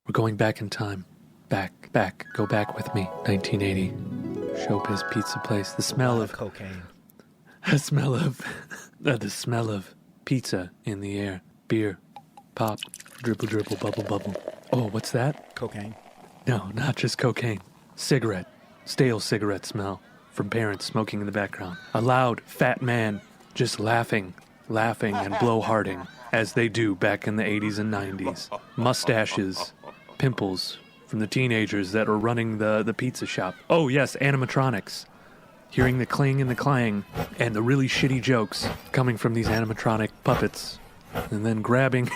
We're going back in time. Back. Go back with me. 1980. Showbiz Pizza Place. The smell of cocaine. The smell of pizza in the air. Beer. Pop. Dribble, dribble, bubble, bubble. Oh, what's that? Cocaine. No, not just cocaine. Cigarette. Stale cigarette smell from parents smoking in the background. A loud, fat man just laughing and blowharding as they do back in the 80s and 90s. Mustaches. Pimples from the teenagers that are running the pizza shop. Oh, yes, animatronics. Hearing the cling and the clang and the really shitty jokes coming from these animatronic puppets. And then grabbing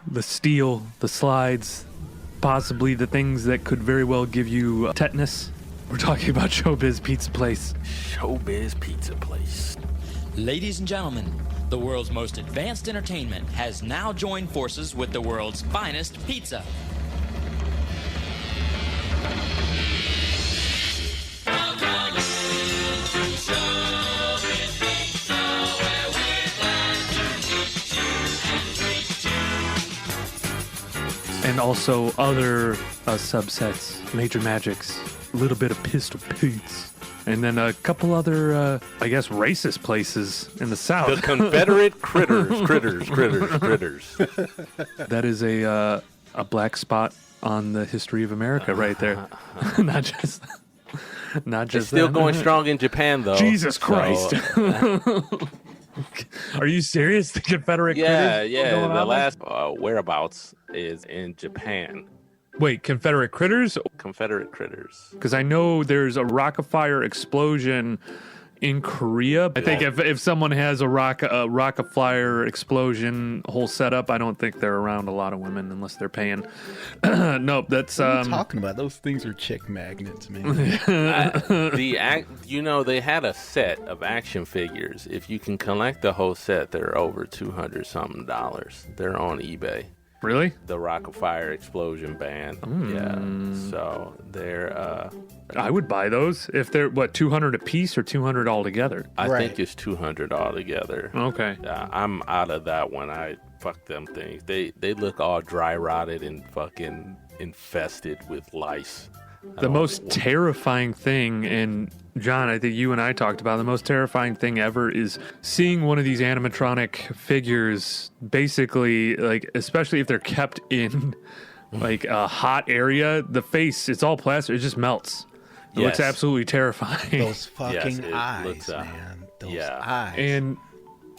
the steel, the slides, possibly the things that could very well give you tetanus. We're talking about Showbiz Pizza Place. Showbiz Pizza Place. Ladies and gentlemen, the world's most advanced entertainment has now joined forces with the world's finest pizza. And also other subsets, Major Magics, a little bit of Pistol Pete's, and then a couple other, I guess, racist places in the South. The Confederate Critters. That is a black spot on the history of America right there. Not just It's still them. going strong in Japan, though. Jesus Christ. Are you serious? The Confederate Critters? Yeah. The last whereabouts is in Japan. Wait, Confederate Critters? Confederate Critters. Because I know there's a rock-afire explosion in Korea. I think if someone has a rock-afire explosion whole setup, I don't think they're around a lot of women unless they're paying. Nope, that's... What are you talking about? Those things are chick magnets, man. They had a set of action figures. If you can collect the whole set, they're over $200-something. They're on eBay. Really? The Rock-afire explosion band. Yeah. So they're... I would buy those if they're, $200 a piece or $200 altogether? I think it's $200 altogether. Okay. I'm out of that one. Fuck them things. They look all dry rotted and fucking infested with lice. The most terrifying thing, and John, I think you and I talked about, the most terrifying thing ever is seeing one of these animatronic figures basically, like, especially if they're kept in like a hot area, the face, it's all plastic, it just melts. It looks absolutely terrifying. Those fucking eyes, man. Those eyes. And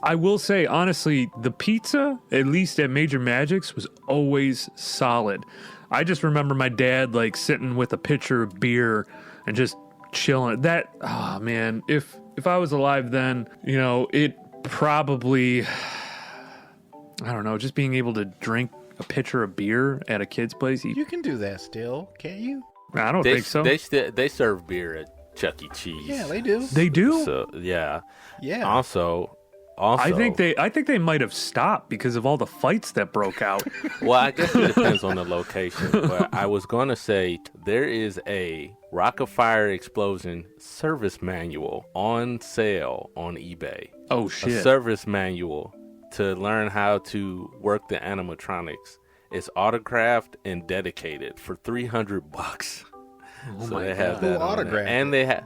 I will say, honestly, the pizza, at least at Major Magic's, was always solid. I just remember my dad, like, sitting with a pitcher of beer and just chilling. That, oh, man, if I was alive then, it probably, I don't know, just being able to drink a pitcher of beer at a kid's place. You can do that still, can't you? I don't think so. They serve beer at Chuck E. Cheese. Yeah, they do. They do? So, yeah. Yeah. Also, I think they might have stopped because of all the fights that broke out. Well, I guess it depends on the location. But I was going to say there is a Rock-afire explosion service manual on sale on eBay. Oh shit! A service manual to learn how to work the animatronics. It's autographed and dedicated for $300. Oh so my they have God. that Who autographed and they have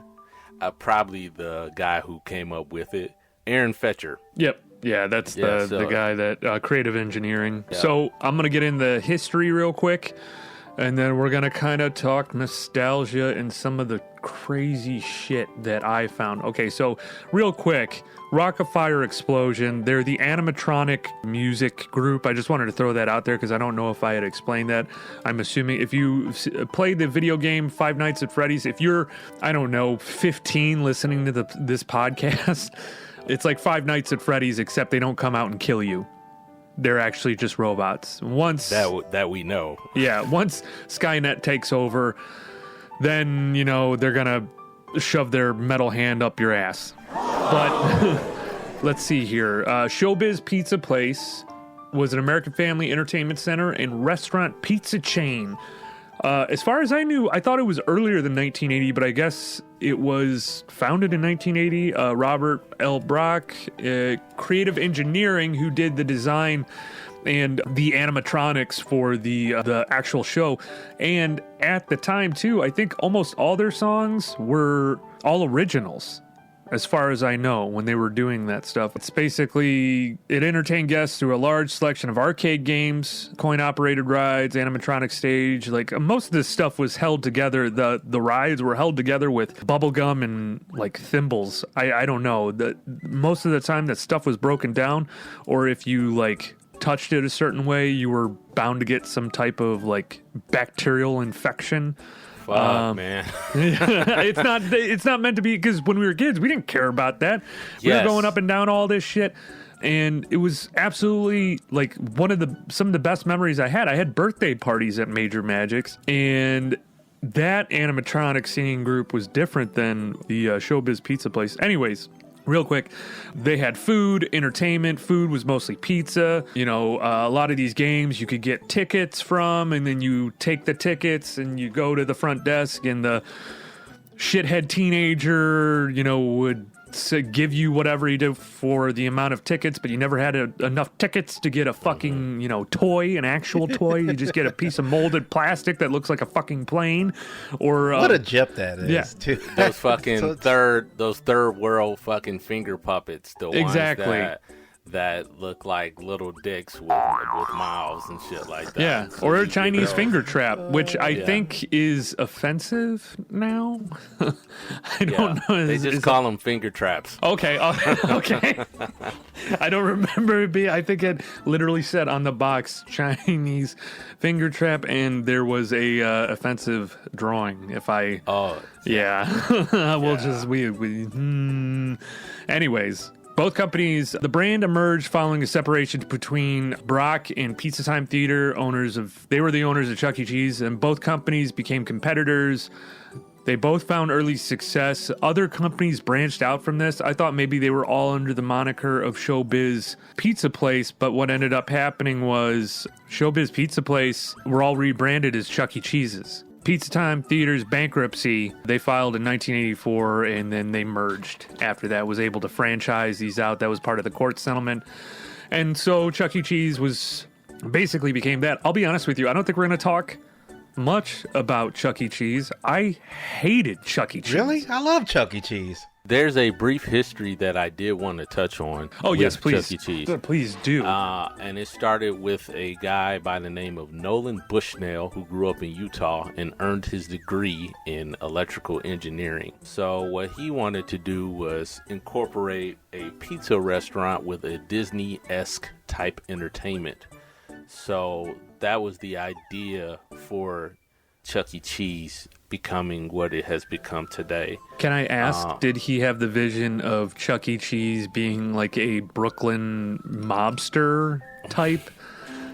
probably the guy who came up with it. Aaron Fetcher. Yep. Yeah, that's the guy that creative engineering. Yeah. So I'm going to get in the history real quick, and then we're going to kind of talk nostalgia and some of the crazy shit that I found. Okay, so real quick, Rock-afire Explosion, they're the animatronic music group. I just wanted to throw that out there because I don't know if I had explained that. I'm assuming if you played the video game Five Nights at Freddy's, if you're, 15 listening to this podcast... It's like Five Nights at Freddy's, except they don't come out and kill you. They're actually just robots. Once that we know. Yeah, once Skynet takes over, then, they're going to shove their metal hand up your ass. But let's see here. Showbiz Pizza Place was an American family entertainment center and restaurant pizza chain. As far as I knew, I thought it was earlier than 1980, but I guess it was founded in 1980. Robert L. Brock, creative engineering, who did the design and the animatronics for the actual show. And at the time, too, I think almost all their songs were all originals, as far as I know, when they were doing that stuff. It's basically, it entertained guests through a large selection of arcade games, coin-operated rides, animatronic stage. Like, most of this stuff was held together. The rides were held together with bubblegum and, like, thimbles. I don't know. Most of the time, that stuff was broken down, or if you, like, touched it a certain way, you were bound to get some type of, like, bacterial infection. Fuck, man. It's not meant to be, because when we were kids, we didn't care about that. We were going up and down all this shit, and it was absolutely like some of the best memories I had. I had birthday parties at Major Magic's, and that animatronic singing group was different than the Showbiz Pizza Place. Anyways, real quick, they had food, entertainment. Food was mostly pizza. You know, a lot of these games you could get tickets from, and then you take the tickets and you go to the front desk, and the shithead teenager, you know, would give you whatever you did for the amount of tickets, but you never had enough tickets to get a fucking, you know, toy, an actual toy. You just get a piece of molded plastic that looks like a fucking plane. Or what a jip that is, too. Those fucking third world fucking finger puppets, the ones that look like little dicks with mouths and shit like that. Yeah, so or a Chinese finger trap, which I think is offensive now. I don't know. They just call them finger traps. Okay, okay. I don't remember it being, I think it literally said on the box, Chinese finger trap, and there was a offensive drawing. If I... Oh. Yeah. We'll just... Anyways... Both companies, the brand emerged following a separation between Brock and Pizza Time Theater, they were the owners of Chuck E. Cheese, and both companies became competitors. They both found early success. Other companies branched out from this. I thought maybe they were all under the moniker of Showbiz Pizza Place, but what ended up happening was Showbiz Pizza Place were all rebranded as Chuck E. Cheese's. Pizza Time Theater's bankruptcy, they filed in 1984, and then they merged after that, was able to franchise these out. That was part of the court settlement. And so Chuck E. Cheese basically became that. I'll be honest with you, I don't think we're going to talk much about Chuck E. Cheese. I hated Chuck E. Cheese. Really? I love Chuck E. Cheese. There's a brief history that I did want to touch on. Oh, yes, please. Chuck E. Cheese. Please do. And it started with a guy by the name of Nolan Bushnell, who grew up in Utah and earned his degree in electrical engineering. So what he wanted to do was incorporate a pizza restaurant with a Disney-esque type entertainment. So that was the idea for Chuck E. Cheese becoming what it has become today. Can I ask, did he have the vision of Chuck E. Cheese being like a Brooklyn mobster type?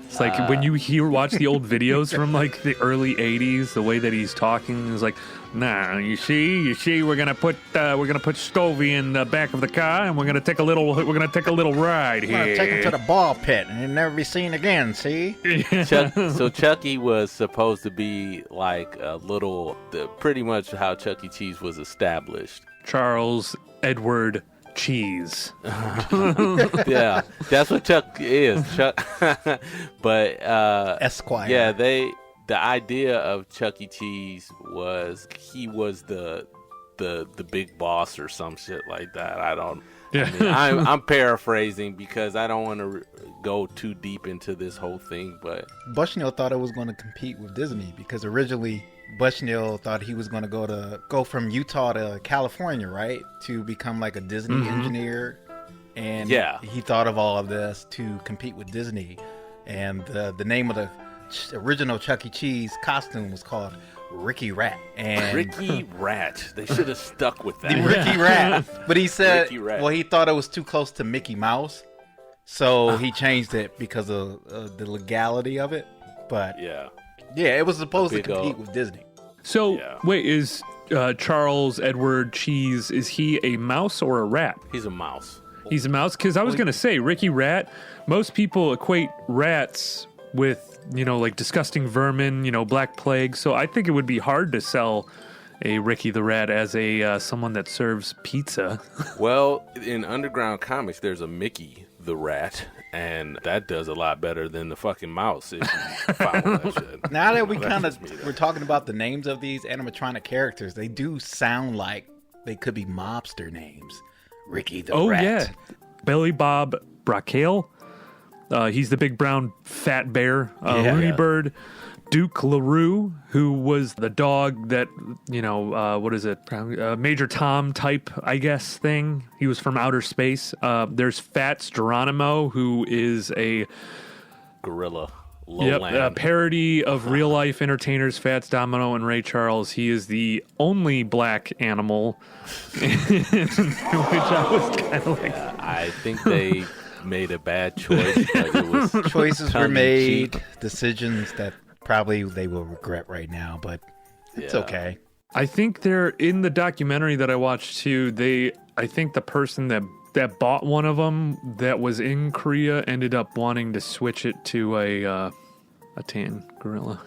It's like when you watch the old videos from like the early 80s, the way that he's talking is like, nah, you see, we're gonna put Stovey in the back of the car, and we're gonna take a little ride here. We're gonna take him to the ball pit, and he'll never be seen again. See? So Chucky was supposed to be like pretty much how Chuck E. Cheese was established. Charles Edward Cheese. Yeah, that's what Chuck is. But Esquire. Yeah, the idea of Chuck E. Cheese was he was the big boss or some shit like that. I'm paraphrasing because I don't want to go too deep into this whole thing. But Bushnell thought it was going to compete with Disney because originally Bushnell thought he was going to go from Utah to California, right, to become like a Disney engineer. And he thought of all of this to compete with Disney. And the name of the original Chuck E. Cheese costume was called Ricky Rat. And Ricky Rat. They should have stuck with that. The Ricky Rat. But he said, well, he thought it was too close to Mickey Mouse. So he changed it because of the legality of it. But yeah, it was supposed to compete with Disney. So wait, is Charles Edward Cheese, is he a mouse or a rat? He's a mouse. He's a mouse? Because I was going to say, Ricky Rat, most people equate rats with, like disgusting vermin, Black Plague. So I think it would be hard to sell Ricky the Rat as a someone that serves pizza. Well, in Underground Comics, there's a Mickey the Rat, and that does a lot better than the fucking mouse. If you follow that shit. Now that we're talking about the names of these animatronic characters, they do sound like they could be mobster names. Ricky the Rat. Oh yeah, Billy Bob Bracale. He's the big brown fat bear. Looney Bird. Duke LaRue, who was the dog that, what is it? Major Tom type, I guess, thing. He was from outer space. There's Fats Geronimo, who is a gorilla. A parody of real life entertainers Fats Domino and Ray Charles. He is the only black animal, which I was kind of like. I think they made a bad choice. Choices were made, decisions that probably they will regret right now, but it's okay. I think they're in the documentary that I watched too. I think the person that bought one of them that was in Korea ended up wanting to switch it to a tan gorilla.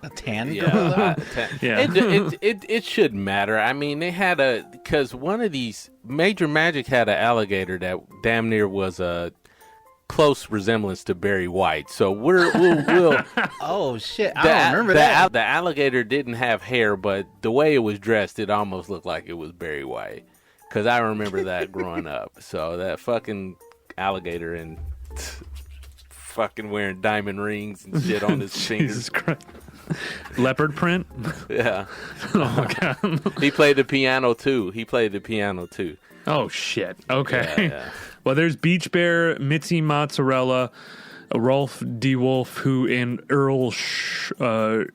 A tan gorilla? Yeah. It shouldn't matter. I mean, they had because one of these Major Magic had an alligator that damn near was a close resemblance to Barry White. So we'll oh shit, I don't remember that. The alligator didn't have hair, but the way it was dressed, it almost looked like it was Barry White. Because I remember that growing up. So that fucking alligator and fucking wearing diamond rings and shit on his fingers. Christ. Leopard print? Yeah. Oh my god. He played the piano too. Oh shit. Okay. Yeah. Well, there's Beach Bear, Mitzi Mozzarella, Rolf D. Wolf, and Earl Schmerl,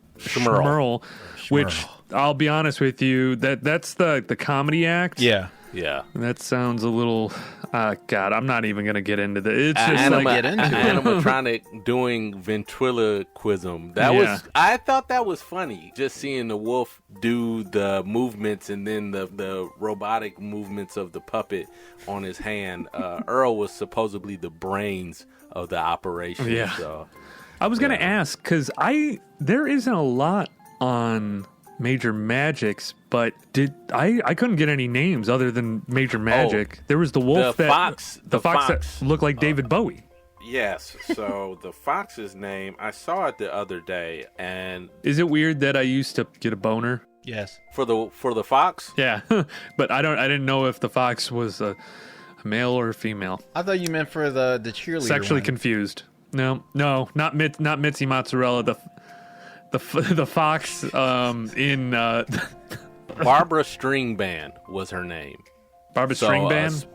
which I'll be honest with you, that's the comedy act. Yeah. Yeah. That sounds a little. God, I'm not even gonna get into this. It's just animatronic doing ventriloquism. I thought that was funny. Just seeing the wolf do the movements and then the robotic movements of the puppet on his hand. Earl was supposedly the brains of the operation. Yeah. So, I was gonna ask because there isn't a lot on Major Magics, but I couldn't get any names other than Major Magic. There was the wolf the fox that looked like David Bowie. Yes. So the fox's name, I saw it the other day, and is it weird that I used to get a boner? Yes. For the fox? Yeah, but I didn't know if the fox was a male or a female. I thought you meant for the cheerleader. Sexually confused. No, not Mitzi Mozzarella. The fox in Barbara String Band was her name. Barbara String Band?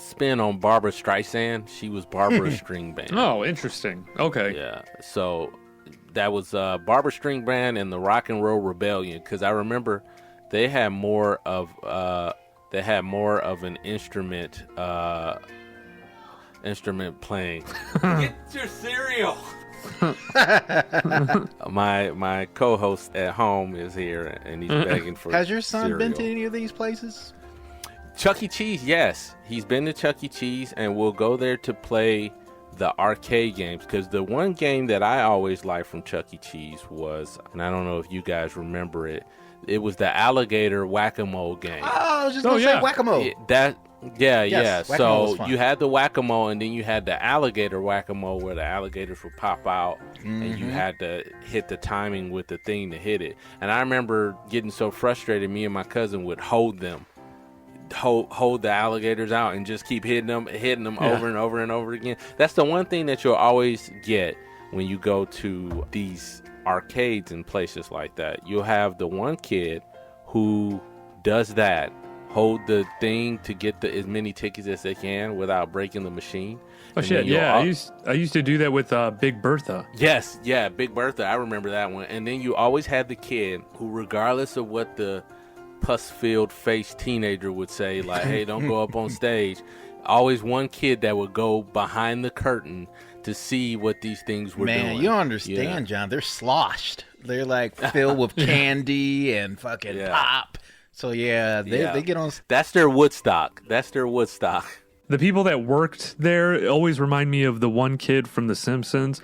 Spin on Barbara Streisand. She was Barbara String Band. Oh, interesting. Okay. Yeah. So that was Barbara String Band and the Rock and Roll Rebellion, because I remember they had more of an instrument playing. Get your cereal. My co-host at home is here and he's begging for Has your son cereal. been to any of these places? Chuck E. Cheese, yes. He's been to Chuck E. Cheese, and we'll go there to play the arcade games, because the one game that I always liked from Chuck E. Cheese was, and I don't know if you guys remember it, it was the alligator whack-a-mole game. Oh, I was just going to say whack-a-mole. Yes, so you had the whack-a-mole, and then you had the alligator whack-a-mole where the alligators would pop out, and you had to hit the timing with the thing to hit it. And I remember getting so frustrated, me and my cousin would hold the alligators out and just keep hitting them over and over and over again. That's the one thing that you'll always get when you go to these arcades and places like that. You'll have the one kid who does that, hold the thing to get as many tickets as they can without breaking the machine. Oh shit! Yeah, I used to do that with Big Bertha. Yes, yeah, Big Bertha. I remember that one. And then you always had the kid who, regardless of what the pus-filled faced teenager would say, like, "Hey, don't go up on stage." Always one kid that would go behind the curtain to see what these things were doing. Man, you don't understand, John. They're sloshed. They're like filled with candy and fucking pop. So they get on. That's their Woodstock. The people that worked there always remind me of the one kid from The Simpsons.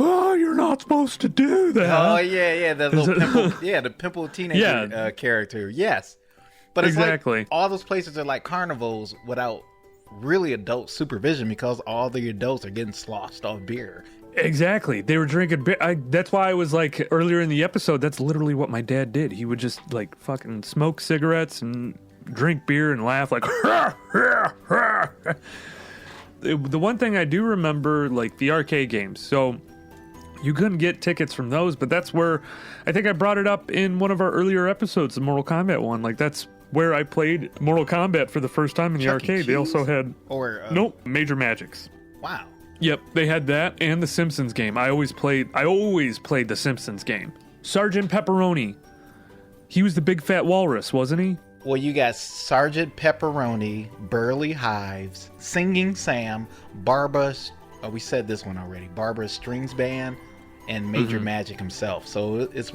oh, you're not supposed to do that. Oh yeah, the little pimple, the pimple teenager character. Yes, but it's exactly. like all those places are like carnivals without really adult supervision because all the adults are getting sloshed off beer. Exactly. They were drinking beer. That's why I was like earlier in the episode, that's literally what my dad did. He would just like fucking smoke cigarettes and drink beer and laugh like the one thing I do remember, like the arcade games. So you couldn't get tickets from those, but that's where I think I brought it up in one of our earlier episodes, the Mortal Kombat one. Like that's where I played Mortal Kombat for the first time in the arcade. They also had Major Magics. Wow. Yep, they had that and the Simpsons game. I always played the Simpsons game. Sergeant Pepperoni. He was the big fat walrus, wasn't he? Well, you got Sergeant Pepperoni, Burley Hives, Singing Sam, Barbara, we said this one already, Barbara Strings Band, and Major Magic himself. So it's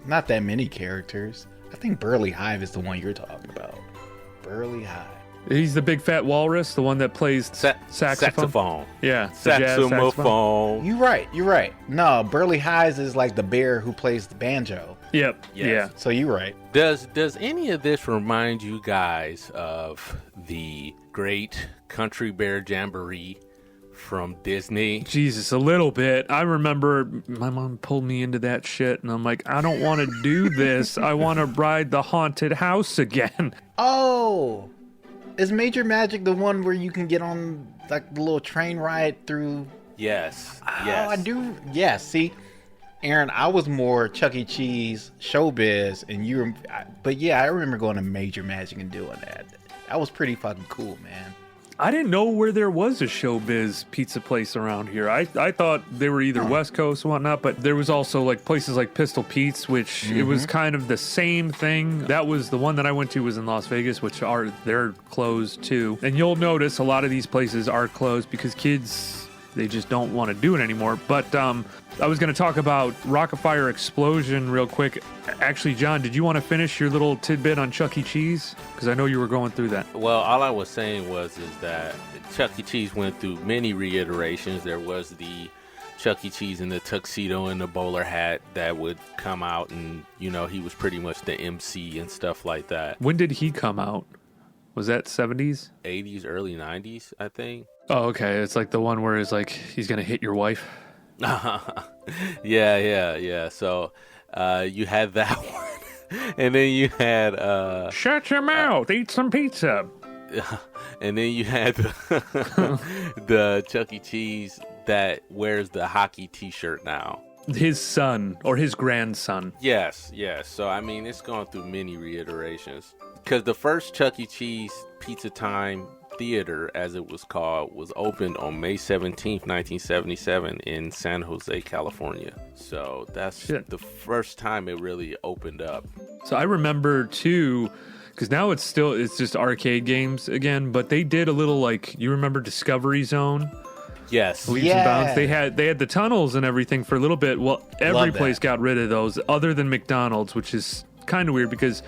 not that many characters. I think Burley Hive is the one you're talking about. Burley Hive. He's the big fat walrus, the one that plays saxophone. Yeah, saxophone. You're right. No, Burley Hives is like the bear who plays the banjo. Yep. Yes. Yeah. So you're right. Does any of this remind you guys of the Great Country Bear Jamboree from Disney? Jesus, a little bit. I remember my mom pulled me into that shit, and I'm like, I don't want to do this. I want to ride the haunted house again. Oh, is Major Magic the one where you can get on like the little train ride through? Yes. Oh, I do. Yes. See, Aaron, I was more Chuck E. Cheese, Showbiz, and you were. But yeah, I remember going to Major Magic and doing that. That was pretty fucking cool, man. I didn't know where there was a Showbiz pizza place around here. I thought they were either West Coast or whatnot, but there was also like places like Pistol Pete's, which it was kind of the same thing. That was the one that I went to was in Las Vegas, which they're closed too. And you'll notice a lot of these places are closed because kids, they just don't want to do it anymore. But I was going to talk about Rock-afire Explosion real quick. Actually, John, did you want to finish your little tidbit on Chuck E. Cheese? Because I know you were going through that. Well, all I was saying is that Chuck E. Cheese went through many reiterations. There was the Chuck E. Cheese in the tuxedo and the bowler hat that would come out, and, you know, he was pretty much the MC and stuff like that. When did he come out? Was that 70s? 80s, early 90s, I think. Oh, okay. It's like the one where it's like, he's going to hit your wife. Yeah. So you had that one. And then you had... Shut your mouth! Eat some pizza! And then you had the Chuck E. Cheese that wears the hockey t-shirt now. His son, or his grandson. Yes. So, I mean, it's gone through many reiterations. Because the first Chuck E. Cheese Pizza Time Theater, as it was called, was opened on May 17th, 1977 in San Jose, California. So that's the first time it really opened up. So I remember too, because now it's just arcade games again, but they did a little like, you remember Discovery Zone? Yes. Leaps and Bounds. They had the tunnels and everything for a little bit. Well, every place got rid of those other than McDonald's, which is kind of weird because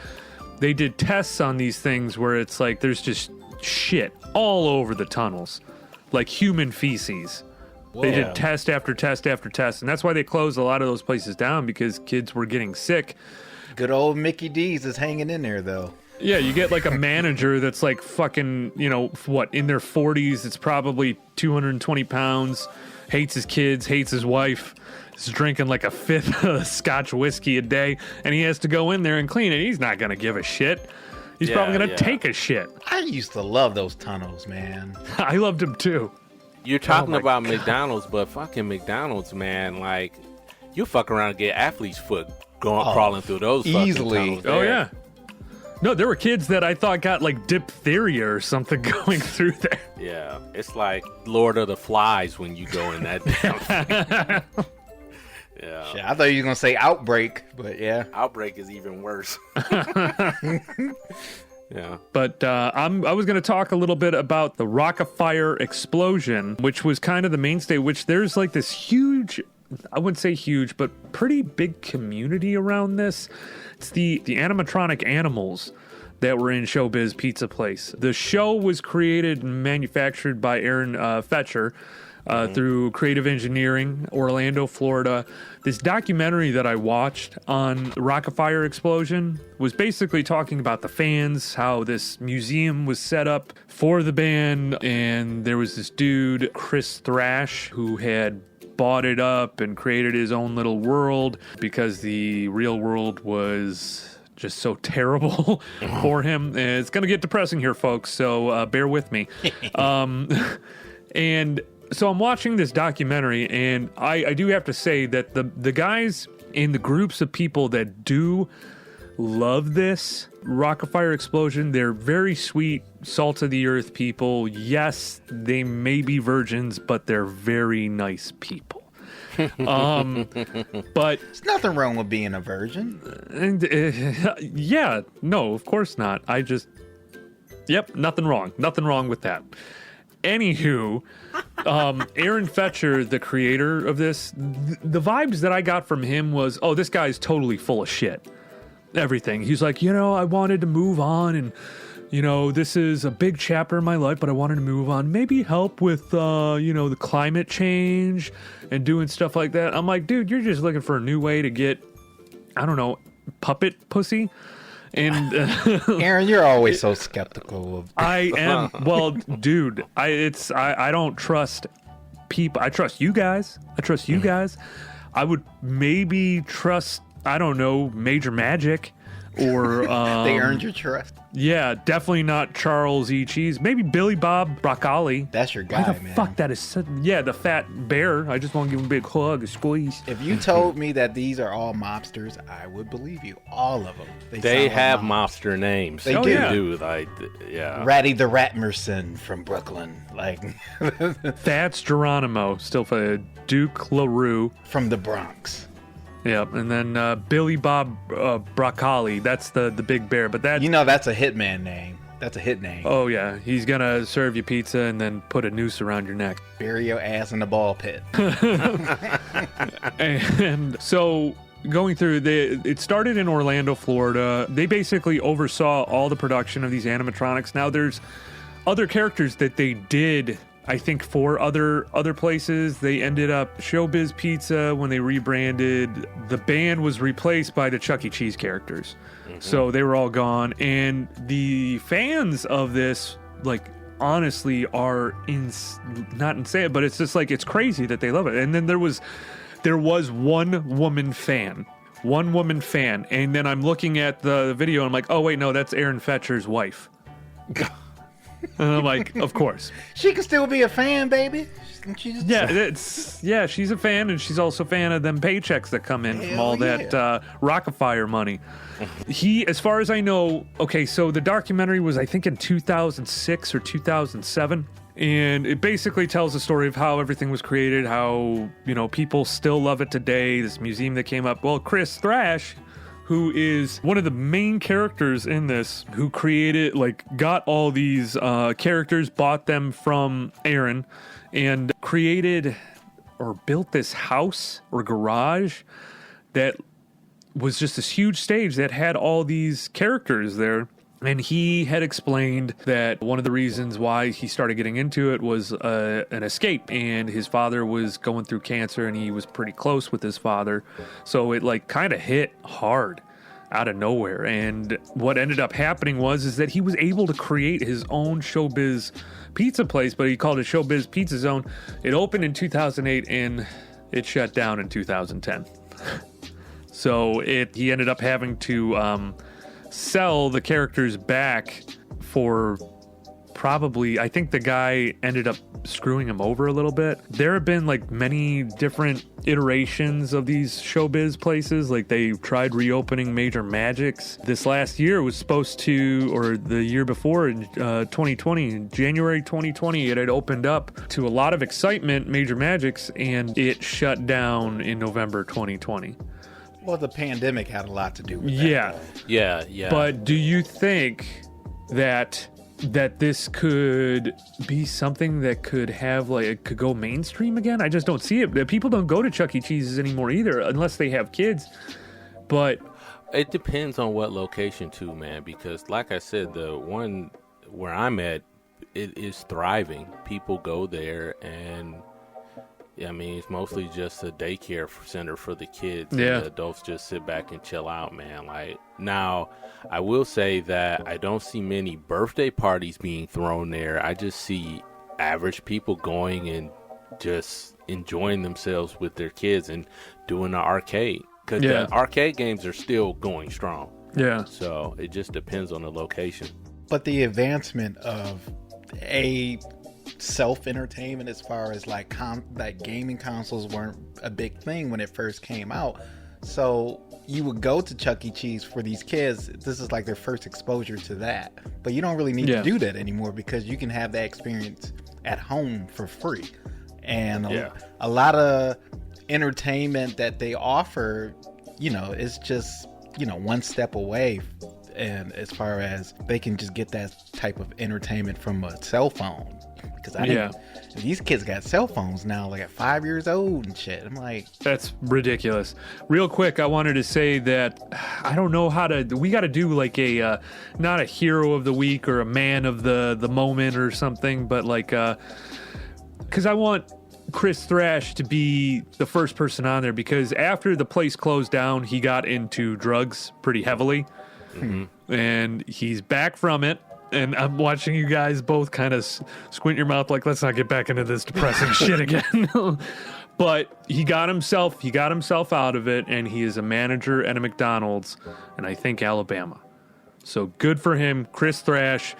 they did tests on these things where it's like there's just shit all over the tunnels, like human feces. Whoa. They did test after test after test, and that's why they closed a lot of those places down, because kids were getting sick. Good old Mickey D's is hanging in there, though. Yeah, you get like a manager that's like fucking, in their 40s. It's probably 220 pounds, hates his kids, hates his wife, is drinking like a fifth of Scotch whiskey a day, and he has to go in there and clean it. He's not going to give a shit. He's probably going to take a shit. I used to love those tunnels, man. I loved them too. You're talking about McDonald's, but fucking McDonald's, man, like, you fuck around and get athlete's foot crawling through those easily. fucking tunnels. Oh, yeah. No, there were kids that I thought got like diphtheria or something going through there. Yeah, it's like Lord of the Flies when you go in that damn thing. Yeah. Shit, I thought you were going to say Outbreak, but yeah. Outbreak is even worse. Yeah. But I was going to talk a little bit about the Rock-afire Explosion, which was kind of the mainstay, which there's like this huge, I wouldn't say huge, but pretty big community around this. It's the animatronic animals that were in Showbiz Pizza Place. The show was created and manufactured by Aaron Fetcher. through creative engineering, Orlando, Florida. This documentary that I watched on the Rocket Fire explosion was basically talking about the fans, how this museum was set up for the band, and there was this dude, Thrash, who had bought it up and created his own little world because the real world was just so terrible for him. And it's going to get depressing here, folks, so bear with me. And so I'm watching this documentary, and I do have to say that the guys in the groups of people that do love this Rocket Fire explosion, they're very sweet, salt of the earth people. Yes, they may be virgins, but they're very nice people. But there's nothing wrong with being a virgin. And, yeah, no, of course not. Nothing wrong with that. Anywho, Aaron Fetcher, the creator of this, the vibes that I got from him was, oh, this guy's totally full of shit. Everything. He's like, I wanted to move on, and, this is a big chapter in my life, but I wanted to move on. Maybe help with, the climate change and doing stuff like that. I'm like, dude, you're just looking for a new way to get, I don't know, puppet pussy. And Aaron, you're always so skeptical of. I am. Well, dude, I don't trust people. I trust you guys. I would maybe trust, I don't know, Major Magic, or they earned your trust. Yeah, definitely not Charles E. Cheese. Maybe Billy Bob Broccoli. That's your guy, Why the man. fuck that is? Yeah, the fat bear. I just want to give him a big hug, a squeeze. If you told me that these are all mobsters, I would believe you. All of them. They have mobster names. They do. Yeah. Ratty the Ratmerson from Brooklyn. That's Geronimo. Still for Duke LaRue. From the Bronx. Yep, and then Billy Bob Broccoli. That's the big bear. But that that's a hitman name. That's a hit name. Oh yeah, he's gonna serve you pizza and then put a noose around your neck. Bury your ass in the ball pit. And so going through, it started in Orlando, Florida. They basically oversaw all the production of these animatronics. Now there's other characters that they did, I think, for other places. They ended up Showbiz Pizza when they rebranded. The band was replaced by the Chuck E. Cheese characters. Mm-hmm. So they were all gone. And the fans of this, honestly are not insane, but it's just it's crazy that they love it. And then there was one woman fan. And then I'm looking at the video and I'm like, oh wait, no, that's Aaron Fetcher's wife. And I'm like, of course. She can still be a fan, baby. She's a fan, and she's also a fan of them paychecks that come in from all that Rocket Fire money. As far as I know, okay, so the documentary was, I think, in 2006 or 2007. And it basically tells the story of how everything was created, how, people still love it today, this museum that came up. Well, Thrash, who is one of the main characters in this, who created, got all these characters, bought them from Aaron, and created or built this house or garage that was just this huge stage that had all these characters there. And he had explained that one of the reasons why he started getting into it was an escape, and his father was going through cancer, and he was pretty close with his father. So it kind of hit hard out of nowhere. And what ended up happening is that he was able to create his own Showbiz Pizza Place, but he called it Showbiz Pizza Zone. It opened in 2008 and it shut down in 2010. So he ended up having to sell the characters back for probably, I think the guy ended up screwing him over a little bit. There have been many different iterations of these Showbiz places. They tried reopening Major Magic's. This last year was supposed to, or the year before, in 2020, in January 2020, it had opened up to a lot of excitement, Major Magic's, and it shut down in November 2020. Well, the pandemic had a lot to do with that. Yeah. But do you think that this could be something that could have it could go mainstream again? I just don't see it. People don't go to Chuck E. Cheese's anymore either, unless they have kids. But it depends on what location too, man, because like I said, the one where I'm at, it is thriving. People go there, and I mean, it's mostly just a daycare center for the kids. Yeah. And the adults just sit back and chill out, man. Like, now, I will say that I don't see many birthday parties being thrown there. I just see average people going and just enjoying themselves with their kids and doing the arcade. Because the arcade games are still going strong. Yeah. So it just depends on the location. But the advancement of self-entertainment, as far as like gaming consoles weren't a big thing when it first came out. So you would go to Chuck E. Cheese for these kids. This is like their first exposure to that. But you don't really need to do that anymore, because you can have that experience at home for free. And a lot of entertainment that they offer, is just, one step away. And as far as they can just get that type of entertainment from a cell phone. Because these kids got cell phones now, like at 5 years old and shit. I'm like, that's ridiculous. Real quick, I wanted to say that I don't know we got to do like a not a hero of the week or a man of the moment or something, but like because I want Chris Thrash to be the first person on there, because after the place closed down, he got into drugs pretty heavily. Mm-hmm. And he's back from it. And I'm watching you guys both kind of squint your mouth like, let's not get back into this depressing shit again. But he got himself out of it, and he is a manager at a McDonald's, and I think Alabama. So good for him, Chris Thrash.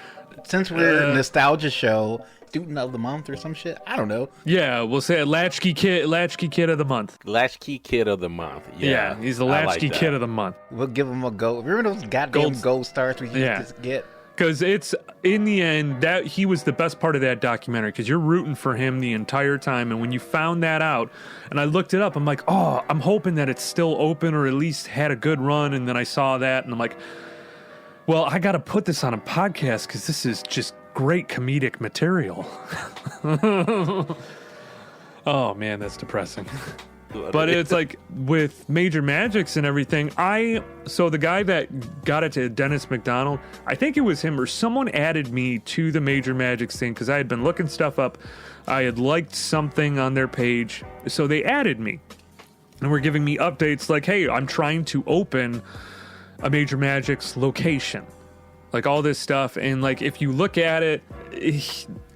Since we're a nostalgia show, student of the month or some shit, I don't know. Yeah, we'll say latchkey kid of the month. Latchkey kid of the month. Yeah, he's the latchkey kid of the month. We'll give him a go. Remember those goddamn gold stars we used to get? Because it's, in the end, that he was the best part of that documentary, because you're rooting for him the entire time. And when you found that out, and I looked it up, I'm like, oh, I'm hoping that it's still open or at least had a good run. And then I saw that, and I'm like, well, I got to put this on a podcast because this is just great comedic material. Oh, man, that's depressing. But it's like with Major Magics and everything, so the guy that got it to Dennis McDonald, I think it was him or someone added me to the Major Magics thing because I had been looking stuff up. I had liked something on their page, so they added me and were giving me updates like, hey, I'm trying to open a Major Magics location, like all this stuff. And like, if you look at it,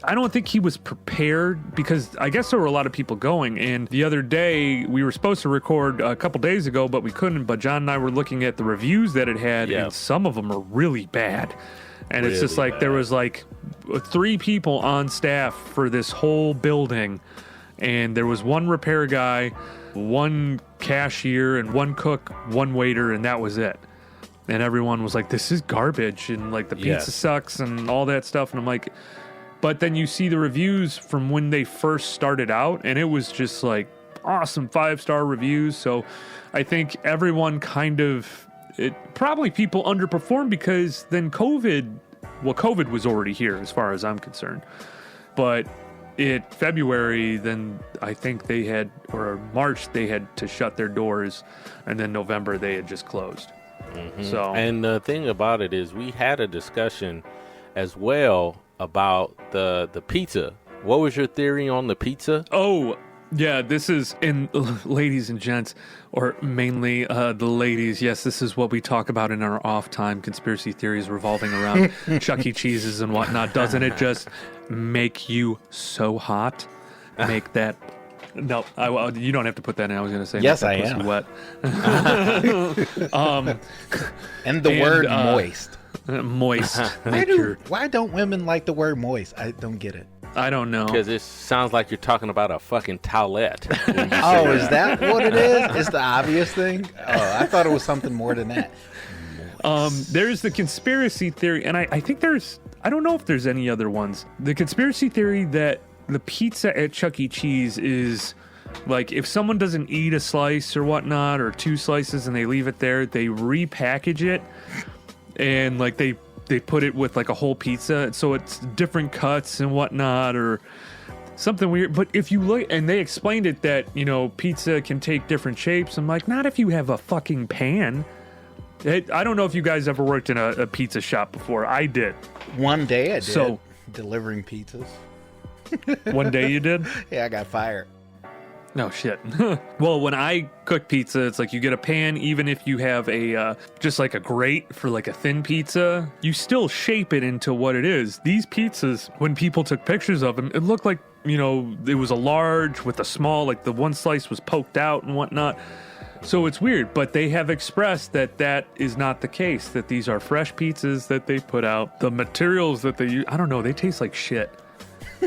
I don't think he was prepared, because I guess there were a lot of people going. And the other day, we were supposed to record a couple days ago, but we couldn't. But John and I were looking at the reviews that it had, and some of them are really bad. And it's just like, there was like 3 people on staff for this whole building. And there was 1 repair guy, 1 cashier, and 1 cook, 1 waiter, and that was it. And everyone was like, this is garbage, and like the pizza sucks and all that stuff. And I'm like, but then you see the reviews from when they first started out, and it was just like awesome 5-star reviews. So I think everyone probably people underperformed, because then COVID was already here as far as I'm concerned. But February, then I think or March, they had to shut their doors, and then November they had just closed. Mm-hmm. So, and the thing about it is, we had a discussion as well about the pizza. What was your theory on the pizza? Oh, yeah, this is, ladies and gents, or mainly the ladies, yes, this is what we talk about in our off time, conspiracy theories revolving around Chuck E. Cheese's and whatnot. Doesn't it just make you so hot? Make that... No, you don't have to put that in. I was going to say, yes, I am wet. And the word moist. Moist. Why don't women like the word moist? I don't get it. I don't know. Because it sounds like you're talking about a fucking towelette. Oh, is that what it is? It's the obvious thing? Oh, I thought it was something more than that. There's the conspiracy theory, and I think I don't know if there's any other ones. The conspiracy theory that the pizza at Chuck E. Cheese is like, if someone doesn't eat a slice or whatnot, or 2 slices, and they leave it there, they repackage it, and like they put it with like a whole pizza, so it's different cuts and whatnot, or something weird. But if you look, and they explained it that, pizza can take different shapes. I'm like, not if you have a fucking pan. I don't know if you guys ever worked in a pizza shop before. I did. One day I did, delivering pizzas. One day you did? Yeah, I got fired. No shit. Well, when I cook pizza, it's like you get a pan, even if you have a just like a grate for like a thin pizza, you still shape it into what it is. These pizzas, when people took pictures of them, it looked like, you know, it was a large with a small, like the one slice was poked out and whatnot. So it's weird, but they have expressed that that is not the case, that these are fresh pizzas that they put out. The materials that they use, I don't know, they taste like shit.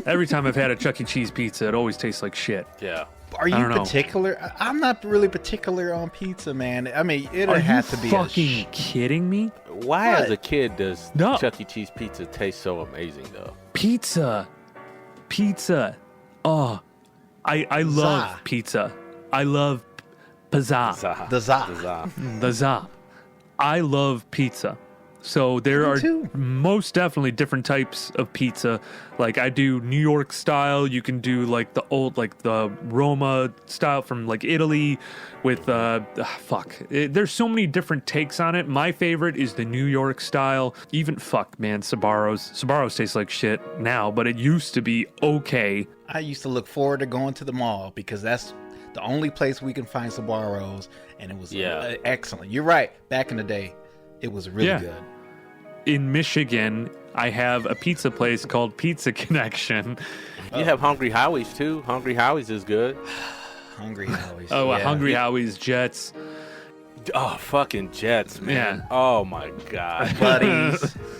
Every time I've had a Chuck E. Cheese pizza, it always tastes like shit. Yeah. Are you particular? I'm not really particular on pizza, man. I mean, it has to be. Are you fucking kidding me? Why, as a kid, does Chuck E. Cheese pizza taste so amazing, though? Pizza. Oh, I love pizza. I love pizza. The za. I love pizza. So there are most definitely different types of pizza. Like I do New York style. You can do like the old, like the Roma style from like Italy with, there's so many different takes on it. My favorite is the New York style. Even, Sbarro's tastes like shit now, but it used to be okay. I used to look forward to going to the mall because that's the only place we can find Sbarro's, and it was excellent. You're right. Back in the day, it was really good. In Michigan, I have a pizza place called Pizza Connection. You have Hungry Howie's, too. Hungry Howie's is good. Hungry Howie's. Hungry Howie's, Jets. Oh, fucking Jets, man. Yeah. Oh, my God.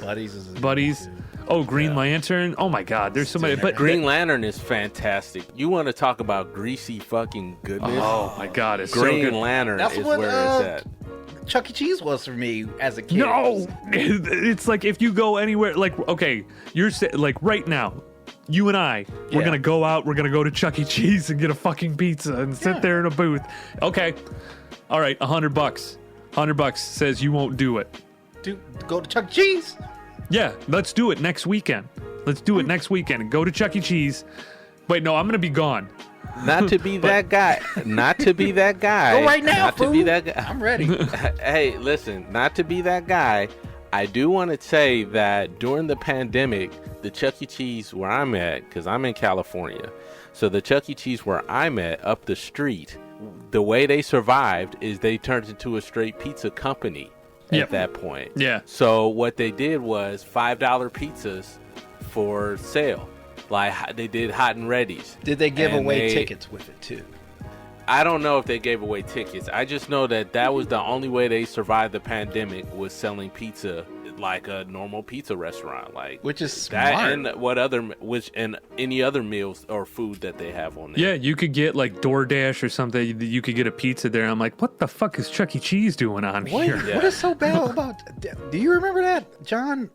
Buddies. Oh, Green Lantern. Oh, my God. There's so many. But Green Lantern is fantastic. You want to talk about greasy fucking goodness? Oh, my God. It's Green so good. Lantern is where it's at. Chuck E. Cheese was for me as a kid. No, it's like if you go anywhere, like, okay, you're like right now, you and I, we're going to go out, we're going to go to Chuck E. Cheese and get a fucking pizza and sit there in a booth. Okay. All right. $100. $100 says you won't do it. Go to Chuck E. Cheese? Yeah. Let's do it next weekend. Let's do it next weekend and go to Chuck E. Cheese. Wait, no, I'm going to be gone. Not to be that guy. Not to be that guy. Go right now, Not to be that guy. I'm ready. Hey, listen, not to be that guy. I do want to say that during the pandemic, the Chuck E. Cheese where I'm at, because I'm in California, so the Chuck E. Cheese where I'm at up the street, the way they survived is they turned into a straight pizza company at that point. Yeah. So what they did was $5 pizzas for sale. Like they did hot and ready's. Did they give away tickets with it too? I don't know if they gave away tickets. I just know that was the only way they survived the pandemic, was selling pizza like a normal pizza restaurant, like, which is smart. That and any other meals or food that they have on there. Yeah, you could get like DoorDash or something. You could get a pizza there. I'm like, what the fuck is Chuck E. Cheese doing on here? What is so bad about? Do you remember that, John?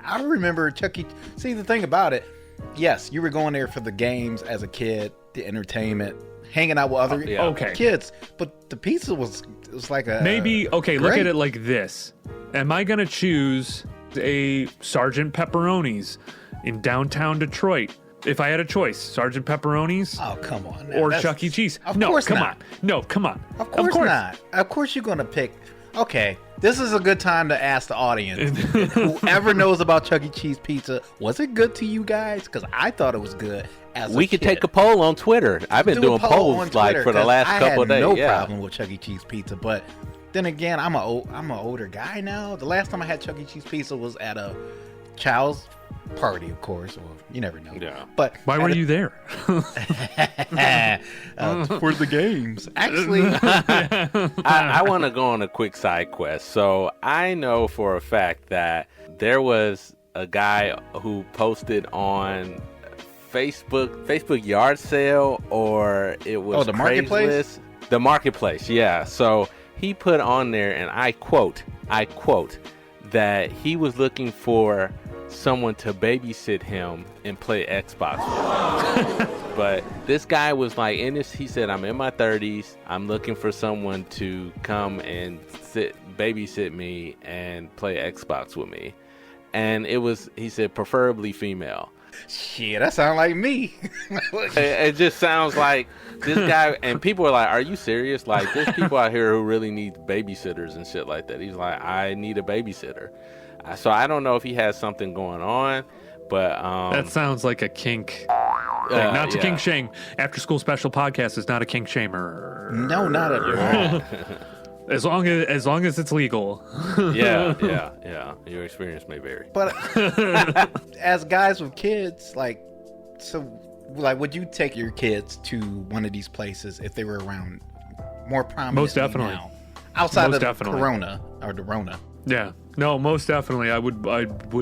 I remember Chuck E. See, the thing about it. Yes, you were going there for the games as a kid, the entertainment, hanging out with other kids. But the pizza was like a maybe okay. Look at it like this: am I gonna choose a Sergeant Pepperoni's in downtown Detroit? If I had a choice, Sergeant Pepperoni's. Oh, come on! Or Chuck E. Cheese? Of course not. No, come on. Of course not. Of course you're gonna pick. Okay, this is a good time to ask the audience. Whoever knows about Chuck E. Cheese pizza, was it good to you guys? Because I thought it was good. We could take a poll on Twitter. I've been doing polls like for the last couple of days. I had no problem with Chuck E. Cheese pizza, but then again, I'm an older guy now. The last time I had Chuck E. Cheese pizza was at a child's party, of course. Well, you never know. Yeah. But why were you there? For the games. Actually, I want to go on a quick side quest. So I know for a fact that there was a guy who posted on Facebook yard sale, or it was the marketplace. The marketplace, yeah. So he put on there, and I quote, that he was looking for someone to babysit him and play Xbox with him. But this guy was like, he said, I'm in my 30s. I'm looking for someone to come and babysit me and play Xbox with me. And he said, preferably female. Shit, that sounds like me. It just sounds like this guy, and people are like, are you serious? Like, there's people out here who really need babysitters and shit like that. He's like, I need a babysitter. So I don't know if he has something going on, but that sounds like a kink. thing. Not to kink shame. After School Special Podcast is not a kink shamer. No, not at all. As long as it's legal. Yeah. Your experience may vary. But as guys with kids, would you take your kids to one of these places if they were around more prominently? Most definitely. Now? Outside Most of definitely. Corona or the Rona. Yeah. No, most definitely. I would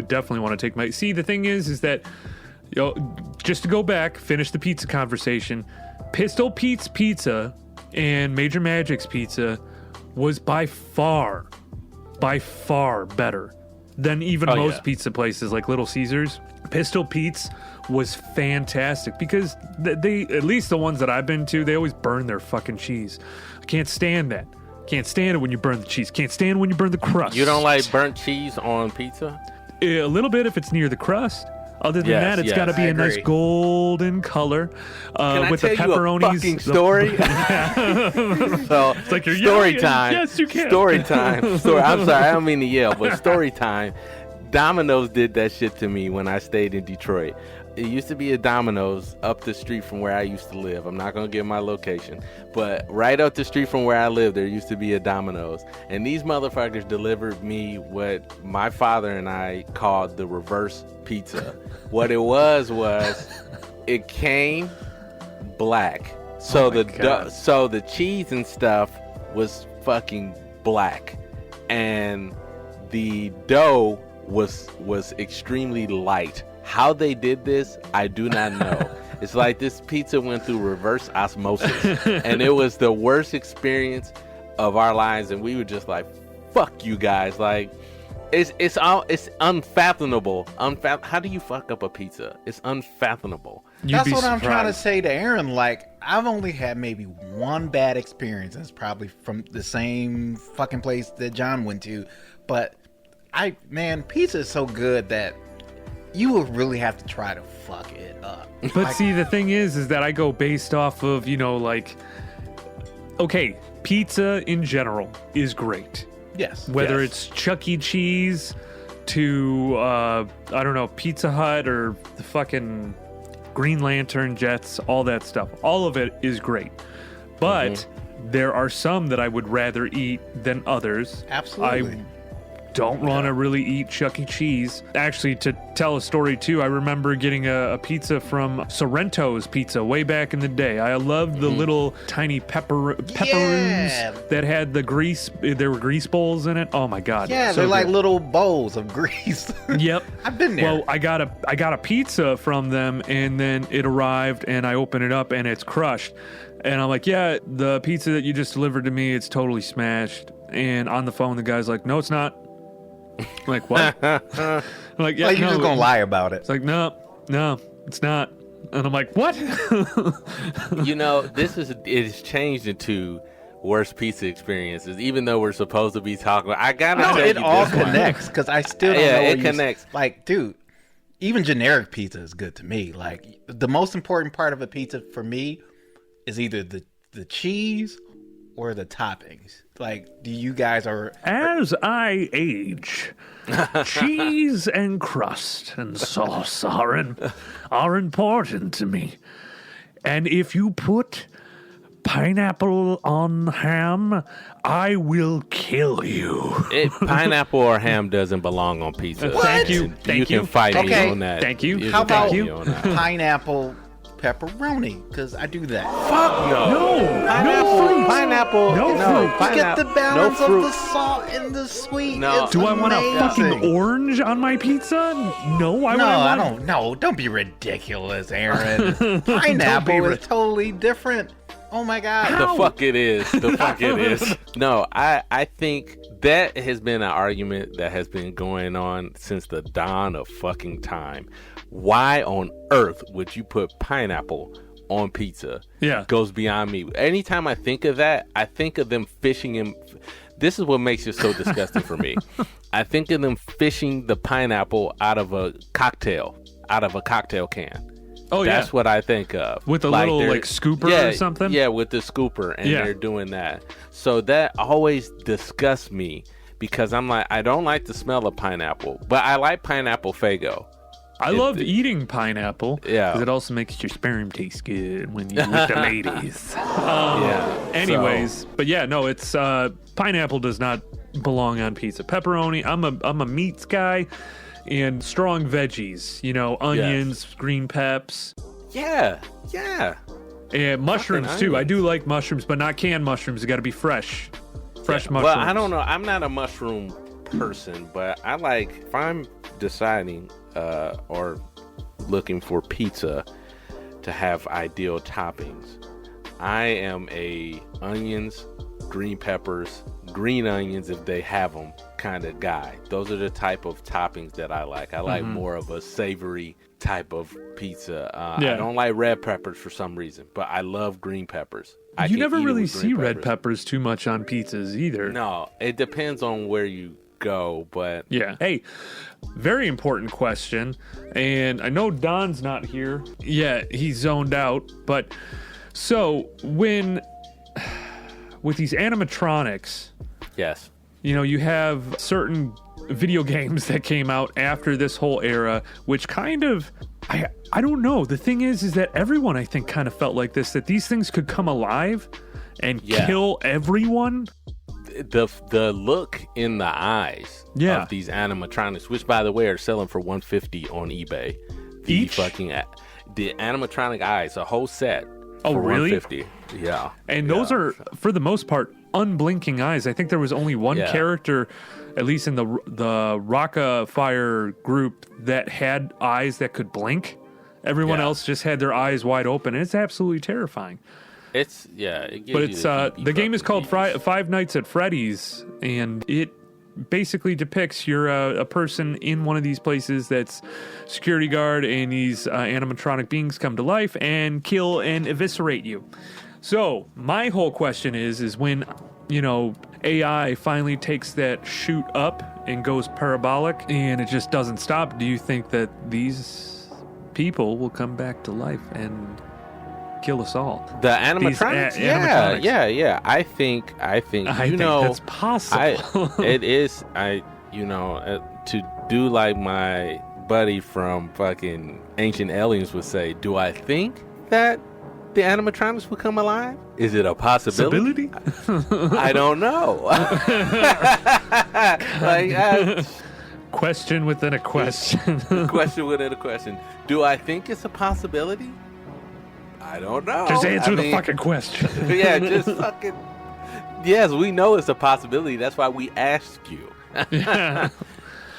definitely want to take my... See, the thing is that, just to go back, finish the pizza conversation, Pistol Pete's Pizza and Major Magic's Pizza was by far better than even most pizza places like Little Caesars. Pistol Pete's was fantastic because they, at least the ones that I've been to, they always burn their fucking cheese. I can't stand that. Can't stand it when you burn the cheese. Can't stand it when you burn the crust. You don't like burnt cheese on pizza? A little bit if it's near the crust. Other than that, it's got to be a nice golden color with the pepperonis. You a fucking story? So it's like you're story time. Yes, you can. Story time. I'm sorry, I don't mean to yell, but story time. Domino's did that shit to me when I stayed in Detroit. It used to be a Domino's up the street from where I used to live. I'm not going to give my location. But right up the street from where I live, there used to be a Domino's. And these motherfuckers delivered me what my father and I called the reverse pizza. What it was it came black. So so the cheese and stuff was fucking black. And the dough was extremely light. How they did this, I do not know. It's like this pizza went through reverse osmosis, and it was the worst experience of our lives. And we were just like, "Fuck you guys!" Like, it's unfathomable. How do you fuck up a pizza? It's unfathomable. That's what I'm trying to say to Aaron. Like, I've only had maybe one bad experience, and it's probably from the same fucking place that John went to. But pizza is so good that you will really have to try to fuck it up. But see, the thing is that I go based off of, okay, pizza in general is great. Yes. Whether it's Chuck E. Cheese to, I don't know, Pizza Hut or the fucking Green Lantern Jets, all that stuff. All of it is great. But there are some that I would rather eat than others. Absolutely. Don't want to really eat Chuck E. Cheese. Actually, to tell a story too, I remember getting a pizza from Sorrento's Pizza way back in the day. I loved the little tiny pepperoons that had the grease. There were grease bowls in it. Oh my god! Yeah, so they're like good. little bowls of grease. Yep, I've been there. Well, I got a pizza from them, and then it arrived, and I open it up, and it's crushed. And I'm like, yeah, the pizza that you just delivered to me, it's totally smashed. And on the phone, the guy's like, no, it's not. I'm like, what? I'm like, yeah, like you're just gonna lie about it. It's like, no, it's not. And I'm like, what? It's changed into worst pizza experiences, even though we're supposed to be talking about, I gotta tell you, it all connects because I still don't know. It connects. Like, dude, even generic pizza is good to me. Like, the most important part of a pizza for me is either the cheese or the toppings. Like, do you guys As I age, cheese and crust and sauce are important to me. And if you put pineapple on ham, I will kill you. Pineapple or ham doesn't belong on pizza. What? Thank you. You can fight me on that. Thank you. How about pineapple? pepperoni? Because I do that. Fuck no. No. Pineapple. No fruit. You get the balance of the salt and the sweet. No. It's Do I want a amazing. fucking orange on my pizza? No, why would I don't. No, don't be ridiculous, Aaron. Pineapple is totally different. Oh my god. The fuck it is. No, I think that has been an argument that has been going on since the dawn of fucking time. Why on earth would you put pineapple on pizza? Yeah. Goes beyond me. Anytime I think of that, I think of them fishing in. This is what makes it so disgusting for me. I think of them fishing the pineapple out of a cocktail can. Oh, That's what I think of. With a little scooper or something? Yeah, with the scooper, and they're doing that. So that always disgusts me because I'm like, I don't like the smell of pineapple, but I like pineapple Faygo. I love eating pineapple. Yeah. Because it also makes your sperm taste good when you're with the ladies. Anyways, but yeah, no, it's pineapple does not belong on pizza. Pepperoni, I'm a meats guy, and strong veggies. You know, onions, green peps. Yeah. And mushrooms too. I do like mushrooms, but not canned mushrooms. They got to be fresh. Fresh mushrooms. Well, I don't know. I'm not a mushroom person, but I like, if I'm deciding or looking for pizza to have ideal toppings, I am a onions, green peppers, green onions if they have them kind of guy. Those are the type of toppings that I like. I like more of a savory type of pizza. I don't like red peppers for some reason, but I love green peppers. You never really see red peppers too much on pizzas either. No, it depends on where you go, but yeah. Hey, very important question, and I know Don's not here. Yeah, he's zoned out. But so with these animatronics, yes, you know, you have certain video games that came out after this whole era, which kind of, I don't know. The thing is that everyone, I think, kind of felt like this, that these things could come alive and kill everyone. The look in the eyes of these animatronics, which by the way are selling for $150 on eBay. The animatronic eyes, a whole set. Oh, really? $150. Yeah. And those are, for the most part, unblinking eyes. I think there was only one character, at least in the Rock-a-Fire group, that had eyes that could blink. Everyone else just had their eyes wide open. It's absolutely terrifying. It's the game is called Five Nights at Freddy's, and it basically depicts you're a person in one of these places that's security guard, and these animatronic beings come to life and kill and eviscerate you. So my whole question is when, you know, AI finally takes that shoot up and goes parabolic and it just doesn't stop, do you think that these people will come back to life and kill us all? The animatronics? Animatronics. Yeah. I think that's possible. It is. To do like my buddy from fucking Ancient Aliens would say, do I think that the animatronics will come alive? Is it a possibility? I don't know. Question within a question. Question within a question. Do I think it's a possibility? I don't know. Just answer the fucking question. Yeah, just fucking. Yes, we know it's a possibility. That's why we asked you. Yeah.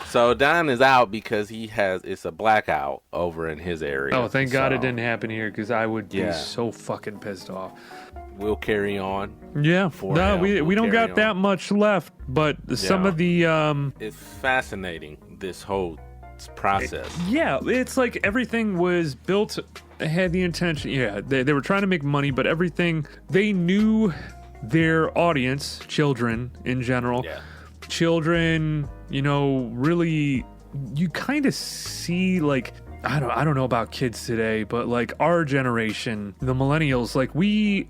So Don is out because it's a blackout over in his area. Oh, thank God it didn't happen here, because I would be so fucking pissed off. We'll carry on. Yeah. No, we don't got that much left, but some of the it's fascinating, this whole process. It's like everything was built, had the intention. Yeah, they were trying to make money, but everything, they knew their audience, children in general. Yeah. Children, you know, really, you kind of see, like, I don't know about kids today, but like our generation, the millennials, like we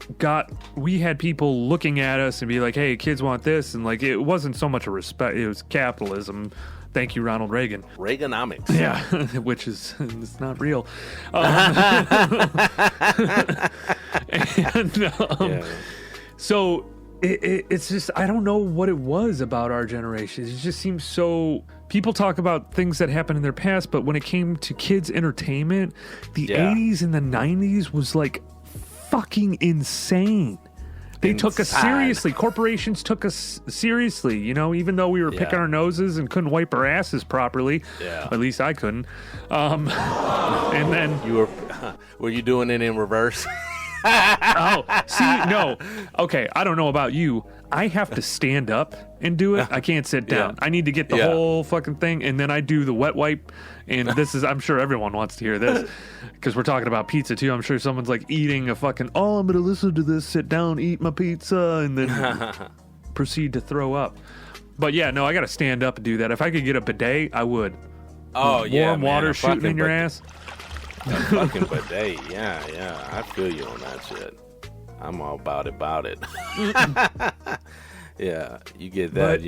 had people looking at us and be like, hey, kids want this, and like it wasn't so much a respect, it was capitalism. Thank you, Ronald Reagan. Reaganomics. Yeah, which is, it's not real. So it's just, I don't know what it was about our generation. It just seems so, people talk about things that happened in their past, but when it came to kids' entertainment, the 80s and the 90s was like fucking insane. They took us seriously. Corporations took us seriously, you know, even though we were picking our noses and couldn't wipe our asses properly. Yeah. At least I couldn't. And then were you doing it in reverse? No. Okay, I don't know about you. I have to stand up and do it. I can't sit down. I need to get the whole fucking thing, and then I do the wet wipe. And this is, I'm sure everyone wants to hear this, because we're talking about pizza too. I'm sure someone's like eating a fucking, I'm going to listen to this, sit down, eat my pizza, and then proceed to throw up. But yeah, no, I got to stand up and do that. If I could get a bidet, I would. Warm water shooting in your ass. A fucking bidet, yeah. I feel you on that shit. I'm all about it. Yeah, you get that.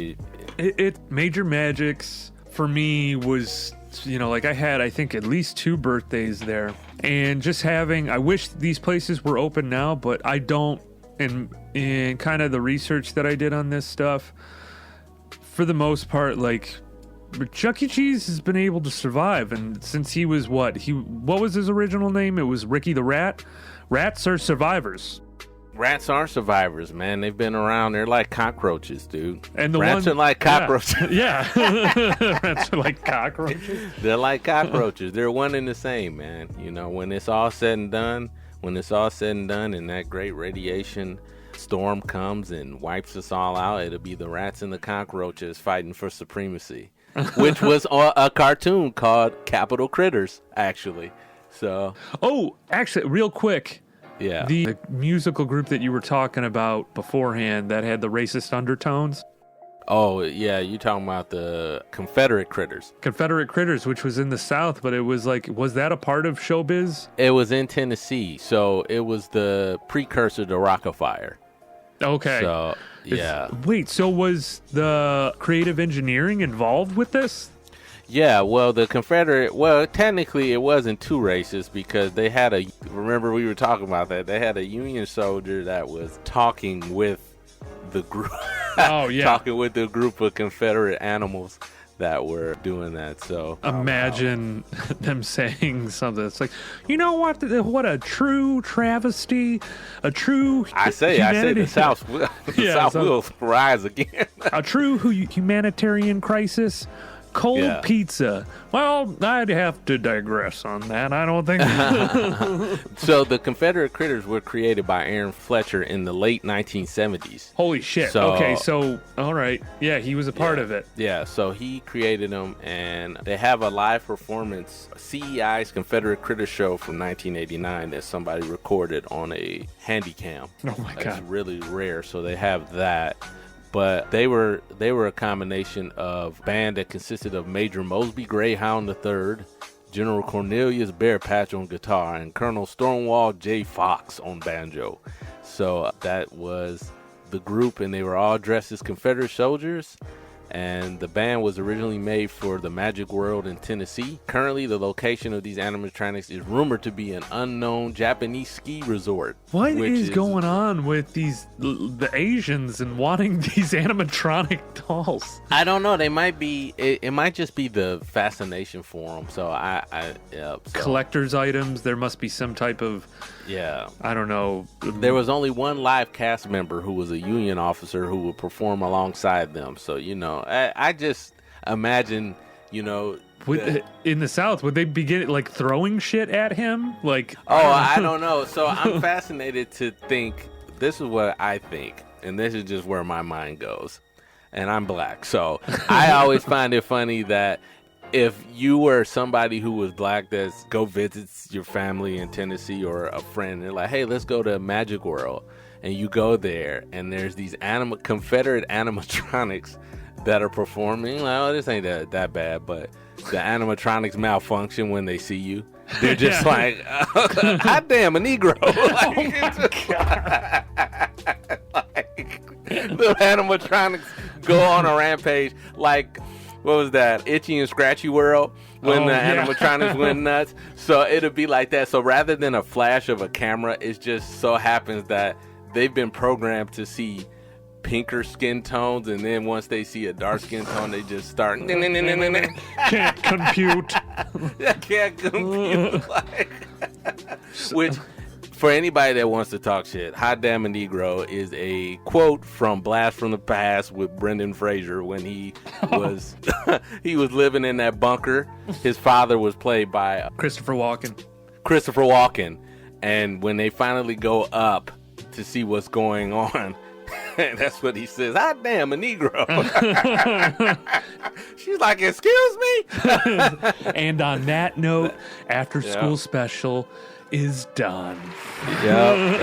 It Major Magics for me was you know, like I had, I think, at least 2 birthdays there. And just having, I wish these places were open now, but I don't, in kind of the research that I did on this stuff, for the most part, like, Chuck E. Cheese has been able to survive. And since he was what was his original name? It was Ricky the Rat. Rats are survivors. Rats are survivors, man. They've been around. They're like cockroaches, dude. And the rats are like cockroaches. Yeah. Rats are like cockroaches. They're like cockroaches. They're one and the same, man. You know, when it's all said and done, and that great radiation storm comes and wipes us all out, it'll be the rats and the cockroaches fighting for supremacy, which was a cartoon called Capital Critters, actually. So. Oh, actually, real quick. Yeah. The musical group that you were talking about beforehand that had the racist undertones. Oh, yeah. You talking about the Confederate Critters. Confederate Critters, which was in the South, but it was like, was that a part of Showbiz? It was in Tennessee. So it was the precursor to Rockefeller. Okay. So, yeah. Wait, so was the creative engineering involved with this? Yeah, well, technically it wasn't too racist because they had remember we were talking about that, they had a Union soldier that was talking with the group. Oh, yeah. Talking with the group of Confederate animals that were doing that, so. Imagine them saying something. It's like, you know what a true travesty, I say the South will rise again. A true humanitarian crisis. Cold pizza. Well, I'd have to digress on that. I don't think. So the Confederate Critters were created by Aaron Fletcher in the late 1970s. Holy shit. Okay, so, all right. Yeah, he was a part of it. Yeah, so he created them, and they have a live performance, CEI's Confederate Critters show from 1989 that somebody recorded on a Handycam. Oh, my God. That's really rare, so they have that. But they were a combination of band that consisted of Major Mosby Greyhound III, General Cornelius Bearpatch on guitar, and Colonel Stonewall J. Fox on banjo. So that was the group, and they were all dressed as Confederate soldiers. And the band was originally made for the Magic World in Tennessee. Currently, the location of these animatronics is rumored to be an unknown Japanese ski resort. What is going on with the Asians and wanting these animatronic dolls? I don't know. They might be. It might just be the fascination for them. So Collector's items. There must be some type of. Yeah. I don't know. There was only one live cast member who was a Union officer who would perform alongside them. So, you know, I just imagine, you know. In the South, would they begin like throwing shit at him? Like, I don't know. So I'm fascinated to think, this is what I think, and this is just where my mind goes. And I'm black. So I always find it funny that if you were somebody who was black that's go visits your family in Tennessee or a friend, they're like, hey, let's go to Magic World. And you go there, and there's these Confederate animatronics that are performing. Like, oh, this ain't that bad. But the animatronics malfunction when they see you. They're just like, hot damn, a Negro. The animatronics go on a rampage like, what was that? Itchy and Scratchy World when the animatronics went nuts. So it'll be like that. So rather than a flash of a camera, it just so happens that they've been programmed to see pinker skin tones, and then once they see a dark skin tone, they just start. Can't compute. Can't compute. Which, for anybody that wants to talk shit, hot damn a Negro is a quote from Blast from the Past with Brendan Fraser when he was living in that bunker. His father was played by Christopher Walken. And when they finally go up to see what's going on, that's what he says, hot damn a Negro. She's like, excuse me? And on that note, after school special is done. Yep,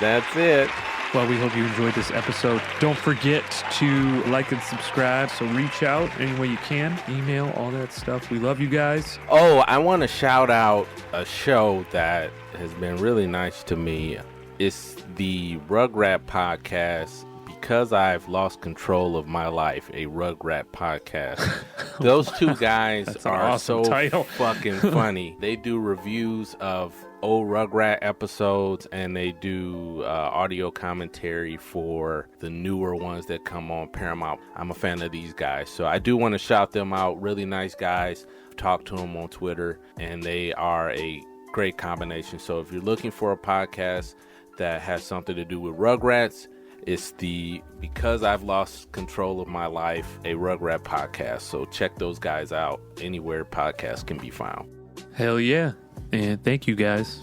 that's it. Well, we hope you enjoyed this episode. Don't forget to like and subscribe. So reach out any way you can. Email, all that stuff. We love you guys. Oh, I want to shout out a show that has been really nice to me. It's the Rugrat Podcast, Because I've Lost Control of My Life, a Rugrat podcast. Those two guys That's an are awesome so title. fucking funny. They do reviews of old Rugrat episodes, and they do audio commentary for the newer ones that come on Paramount. I'm a fan of these guys, so I do want to shout them out. Really nice guys. I've talked to them on Twitter, and they are a great combination. So if you're looking for a podcast that has something to do with Rugrats, it's the Because I've Lost Control of My Life, a Rugrat podcast. So check those guys out anywhere podcasts can be found. Hell yeah. And thank you guys.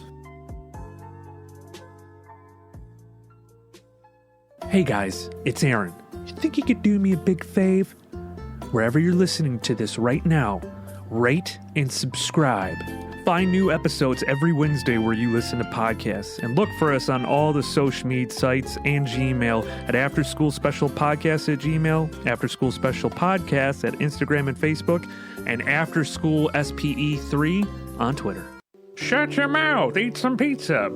Hey guys, it's Aaron. You think you could do me a big fave? Wherever you're listening to this right now, rate and subscribe. Find new episodes every Wednesday where you listen to podcasts, and look for us on all the social media sites and Gmail at After School Special Podcast at Gmail, After School Special Podcast at Instagram and Facebook, and After School SPE3 on Twitter. Shut your mouth, eat some pizza.